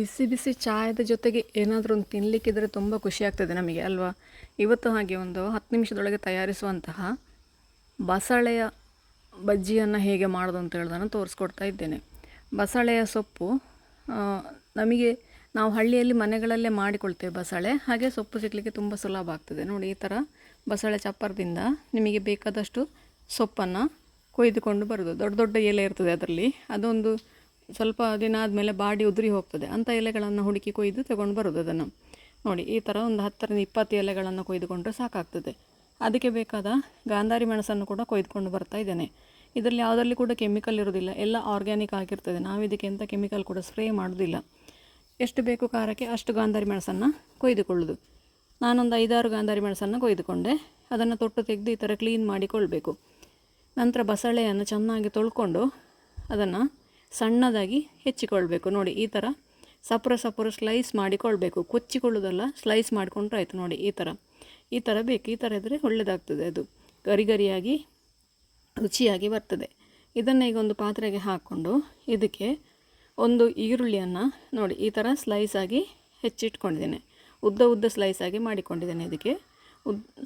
ಬಿಸಿ ಬಿಸಿ ಚಾಯದ ಜೊತೆಗೆ ಏನಾದರೂ ಒಂದು ತಿನ್ನಲಿಕ್ಕಿದ್ರೆ ತುಂಬ ಖುಷಿ ಆಗ್ತದೆ ನಮಗೆ ಅಲ್ವಾ. ಇವತ್ತು ಹಾಗೆ ಒಂದು 10 ನಿಮಿಷದೊಳಗೆ ತಯಾರಿಸುವಂತಹ ಬಸಳೆಯ ಬಜ್ಜಿಯನ್ನು ಹೇಗೆ ಮಾಡೋದು ಅಂತ ಹೇಳೋದನ್ನು ತೋರಿಸ್ಕೊಡ್ತಾ ಇದ್ದೇನೆ. ಬಸಳೆಯ ಸೊಪ್ಪು ನಮಗೆ ನಾವು ಹಳ್ಳಿಯಲ್ಲಿ ಮನೆಗಳಲ್ಲೇ ಮಾಡಿಕೊಳ್ತೇವೆ ಬಸಳೆ. ಹಾಗೆ ಸೊಪ್ಪು ಸಿಗಲಿಕ್ಕೆ ತುಂಬ ಸುಲಭ ಆಗ್ತದೆ. ನೋಡಿ, ಈ ಥರ ಬಸಳೆ ಚಪ್ಪರದಿಂದ ನಿಮಗೆ ಬೇಕಾದಷ್ಟು ಸೊಪ್ಪನ್ನು ಕೊಯ್ದುಕೊಂಡು ಬರೋದು. ದೊಡ್ಡ ದೊಡ್ಡ ಎಲೆ ಇರ್ತದೆ ಅದರಲ್ಲಿ, ಅದೊಂದು ಸ್ವಲ್ಪ ದಿನ ಆದಮೇಲೆ ಬಾಡಿ ಉದುರಿ ಹೋಗ್ತದೆ. ಅಂಥ ಎಲೆಗಳನ್ನು ಹುಡುಕಿ ಕೊಯ್ದು ತಗೊಂಡು ಬರೋದು. ಅದನ್ನು ನೋಡಿ, ಈ ಥರ ಒಂದು 10ರಿಂದ 20 ಎಲೆಗಳನ್ನು ಕೊಯ್ದುಕೊಂಡ್ರೆ ಸಾಕಾಗ್ತದೆ. ಅದಕ್ಕೆ ಬೇಕಾದ ಗಾಂಧಾರಿ ಮೆಣಸನ್ನು ಕೂಡ ಕೊಯ್ದುಕೊಂಡು ಬರ್ತಾ ಇದ್ದೇನೆ. ಇದರಲ್ಲಿ ಯಾವುದರಲ್ಲಿ ಕೂಡ ಕೆಮಿಕಲ್ ಇರೋದಿಲ್ಲ, ಎಲ್ಲ ಆರ್ಗ್ಯಾನಿಕ್ ಆಗಿರ್ತದೆ. ನಾವು ಇದಕ್ಕೆ ಎಂಥ ಕೆಮಿಕಲ್ ಕೂಡ ಸ್ಪ್ರೇ ಮಾಡೋದಿಲ್ಲ. ಎಷ್ಟು ಬೇಕು ಖಾರಕ್ಕೆ ಅಷ್ಟು ಗಾಂಧಾರಿ ಮೆಣಸನ್ನು ಕೊಯ್ದುಕೊಳ್ಳೋದು. ನಾನೊಂದು 5-6 ಗಾಂಧಾರಿ ಮೆಣಸನ್ನು ಕೊಯ್ದುಕೊಂಡೆ. ಅದನ್ನು ತೊಟ್ಟು ತೆಗೆದು ಈ ಥರ ಕ್ಲೀನ್ ಮಾಡಿಕೊಳ್ಬೇಕು. ನಂತರ ಬಸಳೆಯನ್ನು ಚೆನ್ನಾಗಿ ತೊಳ್ಕೊಂಡು ಅದನ್ನು ಸಣ್ಣದಾಗಿ ಹೆಚ್ಚಿಕೊಳ್ಬೇಕು. ನೋಡಿ, ಈ ಥರ ಸಪುರ ಸ್ಲೈಸ್ ಮಾಡಿಕೊಳ್ಬೇಕು. ಕೊಚ್ಚಿಕೊಳ್ಳೋದಲ್ಲ, ಸ್ಲೈಸ್ ಮಾಡಿಕೊಂಡ್ರೆ ಆಯಿತು. ನೋಡಿ, ಈ ಥರ ಬೇಕು. ಈ ಥರ ಇದ್ದರೆ ಒಳ್ಳೆಯದಾಗ್ತದೆ. ಅದು ಗರಿಯಾಗಿ ರುಚಿಯಾಗಿ ಬರ್ತದೆ. ಇದನ್ನು ಈಗ ಒಂದು ಪಾತ್ರೆಗೆ ಹಾಕ್ಕೊಂಡು ಇದಕ್ಕೆ ಒಂದು ಈರುಳ್ಳಿಯನ್ನು ನೋಡಿ ಈ ಥರ ಸ್ಲೈಸ್ ಆಗಿ ಹೆಚ್ಚಿಟ್ಕೊಂಡಿದ್ದೇನೆ. ಉದ್ದ ಸ್ಲೈಸ್ ಆಗಿ ಮಾಡಿಕೊಂಡಿದ್ದೇನೆ. ಇದಕ್ಕೆ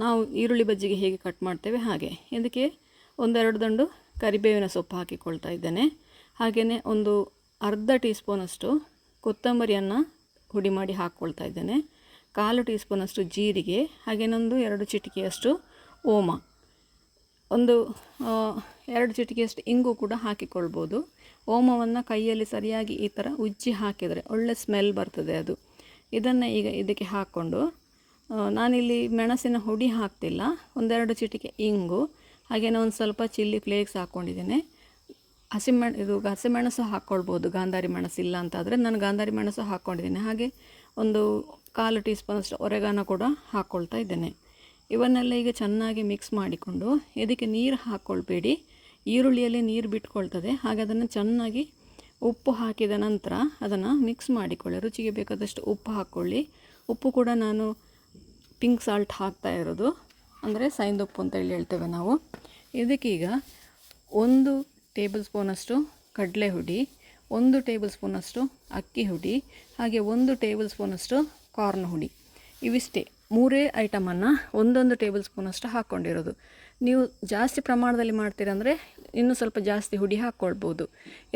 ನಾವು ಈರುಳ್ಳಿ ಬಜ್ಜಿಗೆ ಹೇಗೆ ಕಟ್ ಮಾಡ್ತೇವೆ ಹಾಗೆ. ಇದಕ್ಕೆ 1-2 ದಂಡು ಕರಿಬೇವಿನ ಸೊಪ್ಪು ಹಾಕಿಕೊಳ್ತಾ ಇದ್ದೇನೆ. ಹಾಗೆಯೇ ಒಂದು ಅರ್ಧ ಟೀ ಸ್ಪೂನಷ್ಟು ಕೊತ್ತಂಬರಿಯನ್ನು ಹುಡಿ ಮಾಡಿ ಹಾಕ್ಕೊಳ್ತಾ ಇದ್ದೇನೆ. 1/4 ಟೀ ಸ್ಪೂನಷ್ಟು ಜೀರಿಗೆ, ಹಾಗೇನೊಂದು 2 ಚಿಟಿಕೆಯಷ್ಟು ಓಮ, ಒಂದು 2 ಚಿಟಿಕೆಯಷ್ಟು ಇಂಗು ಕೂಡ ಹಾಕಿಕೊಳ್ಬೋದು. ಓಮವನ್ನು ಕೈಯಲ್ಲಿ ಸರಿಯಾಗಿ ಈ ಥರ ಉಜ್ಜಿ ಹಾಕಿದರೆ ಒಳ್ಳೆ ಸ್ಮೆಲ್ ಬರ್ತದೆ ಅದು. ಇದನ್ನು ಈಗ ಇದಕ್ಕೆ ಹಾಕ್ಕೊಂಡು, ನಾನಿಲ್ಲಿ ಮೆಣಸಿನ ಹುಡಿ ಹಾಕ್ತಿಲ್ಲ, 1-2 ಚಿಟಿಕೆ ಇಂಗು, ಹಾಗೆಯೇ ಒಂದು ಸ್ವಲ್ಪ ಚಿಲ್ಲಿ ಫ್ಲೇಕ್ಸ್ ಹಾಕ್ಕೊಂಡಿದ್ದೇನೆ. ಹಸಿಮೆಣಸು ಹಾಕ್ಕೊಳ್ಬೋದು, ಗಾಂಧಾರಿ ಮೆಣಸು ಇಲ್ಲ ಅಂತಾದರೆ. ನಾನು ಗಾಂಧಾರಿ ಮೆಣಸು ಹಾಕ್ಕೊಂಡಿದ್ದೇನೆ. ಹಾಗೆ ಒಂದು 1/4 ಟೀ ಸ್ಪೂನಷ್ಟು ಒರೆಗಾನ ಕೂಡ ಹಾಕ್ಕೊಳ್ತಾ ಇದ್ದೇನೆ. ಇವನ್ನೆಲ್ಲ ಈಗ ಚೆನ್ನಾಗಿ ಮಿಕ್ಸ್ ಮಾಡಿಕೊಂಡು, ಇದಕ್ಕೆ ನೀರು ಹಾಕ್ಕೊಳ್ಬೇಡಿ, ಈರುಳ್ಳಿಯಲ್ಲಿ ನೀರು ಬಿಟ್ಕೊಳ್ತದೆ. ಹಾಗೆ ಅದನ್ನು ಚೆನ್ನಾಗಿ ಉಪ್ಪು ಹಾಕಿದ ನಂತರ ಅದನ್ನು ಮಿಕ್ಸ್ ಮಾಡಿಕೊಳ್ಳಿ. ರುಚಿಗೆ ಬೇಕಾದಷ್ಟು ಉಪ್ಪು ಹಾಕ್ಕೊಳ್ಳಿ. ಉಪ್ಪು ಕೂಡ ನಾನು ಪಿಂಕ್ ಸಾಲ್ಟ್ ಹಾಕ್ತಾ ಇರೋದು, ಅಂದರೆ ಸೈಂದುಪ್ಪು ಅಂತ ಹೇಳ್ತೇವೆ ನಾವು. ಇದಕ್ಕೀಗ 1 ಟೇಬಲ್ ಸ್ಪೂನಷ್ಟು ಕಡಲೆ ಹುಡಿ, 1 ಟೇಬಲ್ ಸ್ಪೂನಷ್ಟು ಅಕ್ಕಿ ಹುಡಿ, ಹಾಗೆ 1 ಟೇಬಲ್ ಸ್ಪೂನಷ್ಟು ಕಾರ್ನ್ ಹುಡಿ. ಇವಿಷ್ಟೇ 3 ಐಟಮನ್ನು 1 ಟೇಬಲ್ ಸ್ಪೂನಷ್ಟು ಹಾಕ್ಕೊಂಡಿರೋದು. ನೀವು ಜಾಸ್ತಿ ಪ್ರಮಾಣದಲ್ಲಿ ಮಾಡ್ತೀರಂದರೆ ಇನ್ನೂ ಸ್ವಲ್ಪ ಜಾಸ್ತಿ ಹುಡಿ ಹಾಕ್ಕೊಳ್ಬೋದು.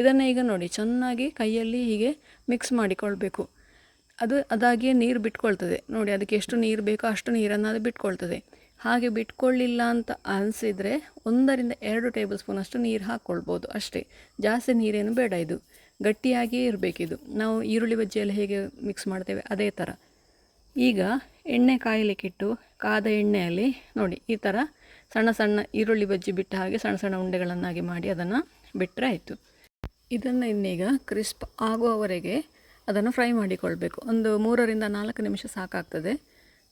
ಇದನ್ನು ಈಗ ನೋಡಿ ಚೆನ್ನಾಗಿ ಕೈಯಲ್ಲಿ ಹೀಗೆ ಮಿಕ್ಸ್ ಮಾಡಿಕೊಳ್ಬೇಕು. ಅದಾಗಿಯೇ ನೀರು ಬಿಟ್ಕೊಳ್ತದೆ. ನೋಡಿ, ಅದಕ್ಕೆ ಎಷ್ಟು ನೀರು ಬೇಕೋ ಅಷ್ಟು ನೀರನ್ನು ಅದು ಬಿಟ್ಕೊಳ್ತದೆ. ಹಾಗೆ ಬಿಟ್ಕೊಳ್ಳಿಲ್ಲ ಅಂತ ಅನಿಸಿದರೆ 1-2 ಟೇಬಲ್ ಸ್ಪೂನಷ್ಟು ನೀರು ಹಾಕ್ಕೊಳ್ಬೋದು ಅಷ್ಟೇ. ಜಾಸ್ತಿ ನೀರೇನು ಬೇಡ. ಇದು ಗಟ್ಟಿಯಾಗಿಯೇ ಇರಬೇಕಿದು. ನಾವು ಈರುಳ್ಳಿ ಬಜ್ಜಿಯಲ್ಲಿ ಹೇಗೆ ಮಿಕ್ಸ್ ಮಾಡ್ತೇವೆ ಅದೇ ಥರ. ಈಗ ಎಣ್ಣೆ ಕಾಯಲಿಕ್ಕಿಟ್ಟು ಕಾದ ಎಣ್ಣೆಯಲ್ಲಿ ನೋಡಿ ಈ ಥರ ಸಣ್ಣ ಈರುಳ್ಳಿ ಬಜ್ಜಿ ಬಿಟ್ಟ ಹಾಗೆ ಸಣ್ಣ ಉಂಡೆಗಳನ್ನಾಗಿ ಮಾಡಿ ಅದನ್ನು ಬಿಟ್ಟರೆ ಆಯಿತು. ಇದನ್ನು ಇನ್ನೀಗ ಕ್ರಿಸ್ಪ್ ಆಗುವವರೆಗೆ ಅದನ್ನು ಫ್ರೈ ಮಾಡಿಕೊಳ್ಬೇಕು. ಒಂದು 3-4 ನಿಮಿಷ ಸಾಕಾಗ್ತದೆ.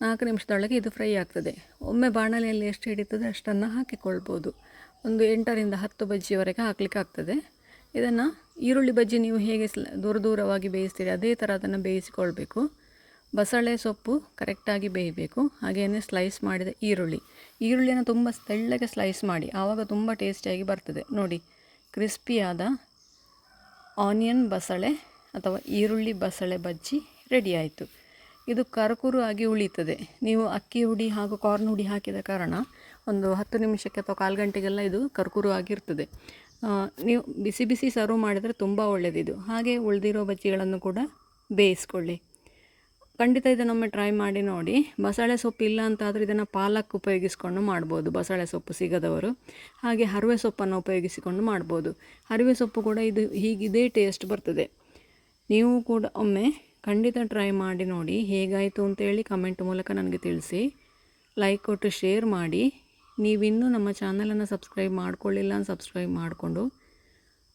4 ನಿಮಿಷದೊಳಗೆ ಇದು ಫ್ರೈ ಆಗ್ತದೆ. ಒಮ್ಮೆ ಬಾಣಲೆಯಲ್ಲಿ ಎಷ್ಟು ಹಿಡಿತದೆ ಅಷ್ಟನ್ನು ಹಾಕಿಕೊಳ್ಬೋದು. ಒಂದು 8-10 ಬಜ್ಜಿಯವರೆಗೆ ಹಾಕಲಿಕ್ಕೆ ಆಗ್ತದೆ. ಇದನ್ನು ಈರುಳ್ಳಿ ಬಜ್ಜಿ ನೀವು ಹೇಗೆ ದೂರವಾಗಿ ಬೇಯಿಸ್ತೀರಿ ಅದೇ ಥರ ಅದನ್ನು ಬೇಯಿಸಿಕೊಳ್ಬೇಕು. ಬಸಳೆ ಸೊಪ್ಪು ಕರೆಕ್ಟಾಗಿ ಬೇಯಬೇಕು. ಹಾಗೆಯೇ ಸ್ಲೈಸ್ ಮಾಡಿದ ಈರುಳ್ಳಿಯನ್ನು ತುಂಬ ತೆಳ್ಳಗೆ ಸ್ಲೈಸ್ ಮಾಡಿ, ಆವಾಗ ತುಂಬ ಟೇಸ್ಟಿಯಾಗಿ ಬರ್ತದೆ. ನೋಡಿ, ಕ್ರಿಸ್ಪಿಯಾದ ಆನಿಯನ್ ಬಸಳೆ ಅಥವಾ ಈರುಳ್ಳಿ ಬಸಳೆ ಬಜ್ಜಿ ರೆಡಿ ಆಯಿತು. ಇದು ಕರಕುರು ಆಗಿ ಉಳಿತದೆ. ನೀವು ಅಕ್ಕಿ ಹುಡಿ ಹಾಗೂ ಕಾರ್ನ್ ಹುಡಿ ಹಾಕಿದ ಕಾರಣ ಒಂದು 10 ನಿಮಿಷಕ್ಕೆ ಅಥವಾ 1/4 ಗಂಟೆಗೆಲ್ಲ ಇದು ಕರಕುರು ಆಗಿರ್ತದೆ. ನೀವು ಬಿಸಿ ಸರ್ವ್ ಮಾಡಿದರೆ ತುಂಬ ಒಳ್ಳೆಯದಿದು. ಹಾಗೆ ಉಳಿದಿರೋ ಬಜ್ಜಿಗಳನ್ನು ಕೂಡ ಬೇಯಿಸ್ಕೊಳ್ಳಿ. ಖಂಡಿತ ಇದನ್ನೊಮ್ಮೆ ಟ್ರೈ ಮಾಡಿ ನೋಡಿ. ಬಸಳೆ ಸೊಪ್ಪು ಇಲ್ಲ ಅಂತಾದರೆ ಇದನ್ನು ಪಾಲಕ್ ಉಪಯೋಗಿಸ್ಕೊಂಡು ಮಾಡ್ಬೋದು, ಬಸಳೆ ಸೊಪ್ಪು ಸಿಗದವರು. ಹಾಗೆ ಹರಿವೆ ಸೊಪ್ಪನ್ನು ಉಪಯೋಗಿಸಿಕೊಂಡು ಮಾಡ್ಬೋದು. ಹರಿವೆ ಸೊಪ್ಪು ಕೂಡ ಇದೇ ಟೇಸ್ಟ್ ಬರ್ತದೆ. ನೀವು ಕೂಡ ಒಮ್ಮೆ ಖಂಡಿತ ಟ್ರೈ ಮಾಡಿ ನೋಡಿ. ಹೇಗಾಯಿತು ಅಂತೇಳಿ ಕಮೆಂಟ್ ಮೂಲಕ ನನಗೆ ತಿಳಿಸಿ. ಲೈಕ್ ಕೊಟ್ಟು ಶೇರ್ ಮಾಡಿ. ನೀವಿನ್ನೂ ನಮ್ಮ ಚಾನಲನ್ನು ಸಬ್ಸ್ಕ್ರೈಬ್ ಮಾಡ್ಕೊಳ್ಳಿಲ್ಲ ಅಂತ ಸಬ್ಸ್ಕ್ರೈಬ್ ಮಾಡಿಕೊಂಡು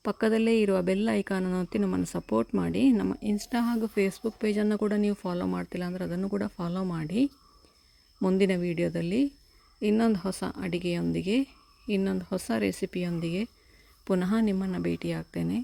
ಪಕ್ಕದಲ್ಲೇ ಇರುವ ಬೆಲ್ ಐಕಾನನ್ನು ಒತ್ತಿ ನಮ್ಮನ್ನು ಸಪೋರ್ಟ್ ಮಾಡಿ. ನಮ್ಮ ಇನ್ಸ್ಟಾ ಹಾಗೂ ಫೇಸ್ಬುಕ್ ಪೇಜನ್ನು ಕೂಡ ನೀವು ಫಾಲೋ ಮಾಡ್ತಿಲ್ಲ ಅಂದರೆ ಅದನ್ನು ಕೂಡ ಫಾಲೋ ಮಾಡಿ. ಮುಂದಿನ ವಿಡಿಯೋದಲ್ಲಿ ಇನ್ನೊಂದು ಹೊಸ ಅಡಿಗೆಯೊಂದಿಗೆ, ಇನ್ನೊಂದು ಹೊಸ ರೆಸಿಪಿಯೊಂದಿಗೆ ಪುನಃ ನಿಮ್ಮನ್ನು ಭೇಟಿಯಾಗ್ತೇನೆ.